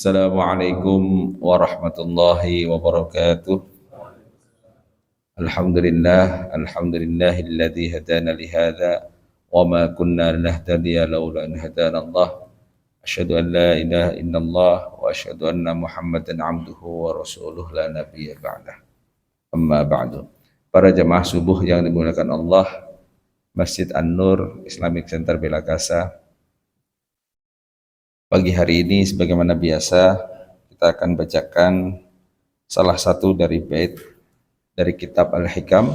Assalamualaikum warahmatullahi wabarakatuh. Alhamdulillahilladzi hadana li hadza wa ma kunna linahtadiya laula an hadana Allah. Asyhadu an la ilaha illallah wa asyhadu anna Muhammadan abduhu wa rasuluh la nabiyya ba'dah. Amma ba'du. Para jemaah subuh yang dimuliakan Allah, Masjid An-Nur Islamic Center Belakasa. Pagi hari ini sebagaimana biasa kita akan bacakan salah satu dari bait dari kitab Al-Hikam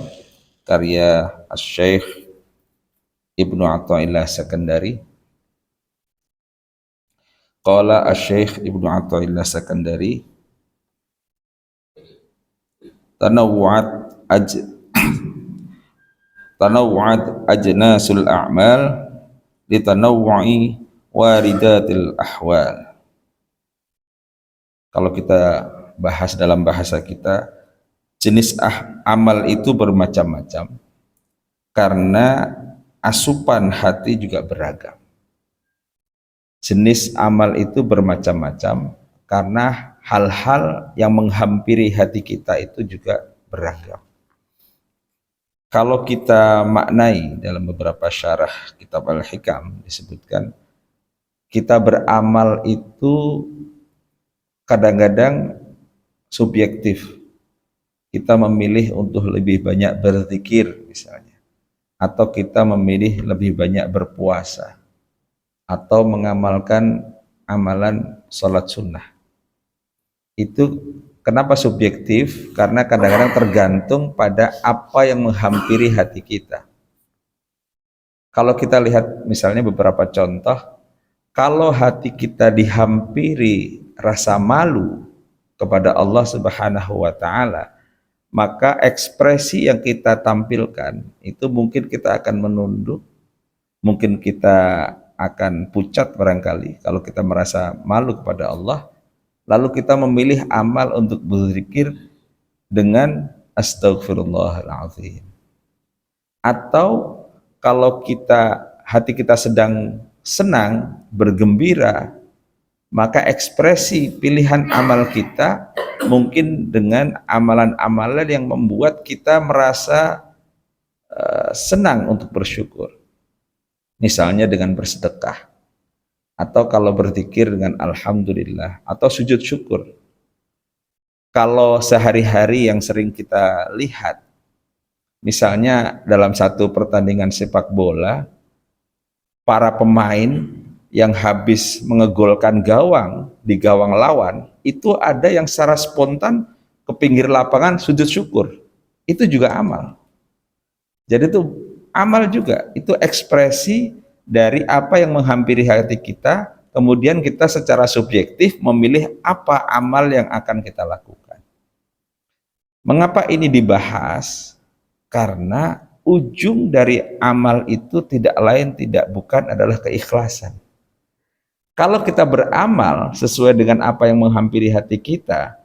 karya Asy-Syaikh Ibnu Athaillah Sakandari. Qala Asy-Syaikh Ibnu Athaillah Sakandari, tanawwa'at ajnasul a'mal litanawwu'i waridatil ahwal. Kalau kita bahas dalam bahasa kita, jenis amal itu bermacam-macam karena asupan hati juga beragam. Jenis amal itu bermacam-macam karena hal-hal yang menghampiri hati kita itu juga beragam. Kalau kita maknai dalam beberapa syarah kitab Al-Hikam disebutkan, kita beramal itu kadang-kadang subjektif. Kita memilih untuk lebih banyak berzikir misalnya, atau kita memilih lebih banyak berpuasa, atau mengamalkan amalan sholat sunnah. Itu kenapa subjektif? Karena kadang-kadang tergantung pada apa yang menghampiri hati kita. Kalau kita lihat misalnya beberapa contoh, kalau hati kita dihampiri rasa malu kepada Allah Subhanahu wa Ta'ala, maka ekspresi yang kita tampilkan itu mungkin kita akan menunduk, mungkin kita akan pucat barangkali kalau kita merasa malu kepada Allah, lalu kita memilih amal untuk berzikir dengan Astaghfirullahaladzim. Atau kalau hati kita sedang senang, bergembira, maka ekspresi pilihan amal kita mungkin dengan amalan-amalan yang membuat kita merasa senang untuk bersyukur. Misalnya dengan bersedekah, atau kalau berzikir dengan alhamdulillah, atau sujud syukur. Kalau sehari-hari yang sering kita lihat, misalnya dalam satu pertandingan sepak bola, para pemain yang habis mengegolkan gawang di gawang lawan, itu ada yang secara spontan ke pinggir lapangan sujud syukur. Itu juga amal. Jadi itu amal juga, itu ekspresi dari apa yang menghampiri hati kita, kemudian kita secara subjektif memilih apa amal yang akan kita lakukan. Mengapa ini dibahas? Karena ujung dari amal itu tidak lain tidak bukan adalah keikhlasan. Kalau kita beramal sesuai dengan apa yang menghampiri hati kita,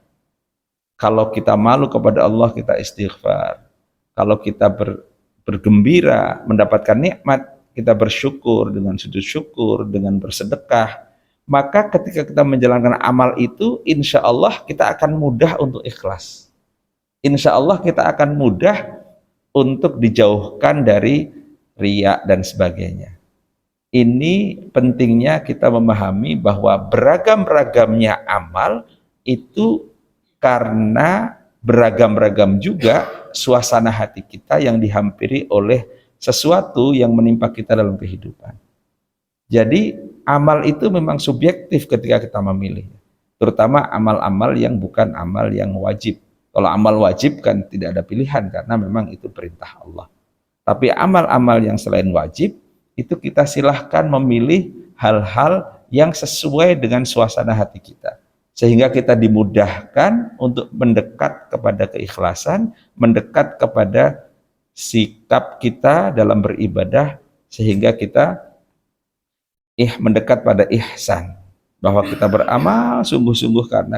kalau kita malu kepada Allah kita istighfar, kalau kita bergembira mendapatkan nikmat kita bersyukur dengan sujud syukur, dengan bersedekah, maka ketika kita menjalankan amal itu, insya Allah kita akan mudah untuk ikhlas. Insya Allah kita akan mudah untuk dijauhkan dari riya dan sebagainya. Ini pentingnya kita memahami bahwa beragam-ragamnya amal itu karena beragam-ragam juga suasana hati kita yang dihampiri oleh sesuatu yang menimpa kita dalam kehidupan. Jadi amal itu memang subjektif ketika kita memilih, terutama amal-amal yang bukan amal yang wajib. Kalau amal wajib kan tidak ada pilihan karena memang itu perintah Allah. Tapi amal-amal yang selain wajib, itu kita silahkan memilih hal-hal yang sesuai dengan suasana hati kita. Sehingga kita dimudahkan untuk mendekat kepada keikhlasan, mendekat kepada sikap kita dalam beribadah, sehingga kita mendekat pada ihsan. Bahwa kita beramal sungguh-sungguh karena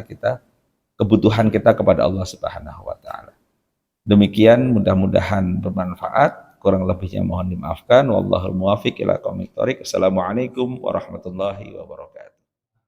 kebutuhan kita kepada Allah Subhanahu wa Ta'ala. Demikian, mudah-mudahan bermanfaat. Kurang lebihnya mohon dimaafkan. Wallahul muwaffiq ila aqwamit thoriq. Assalamualaikum warahmatullahi wabarakatuh.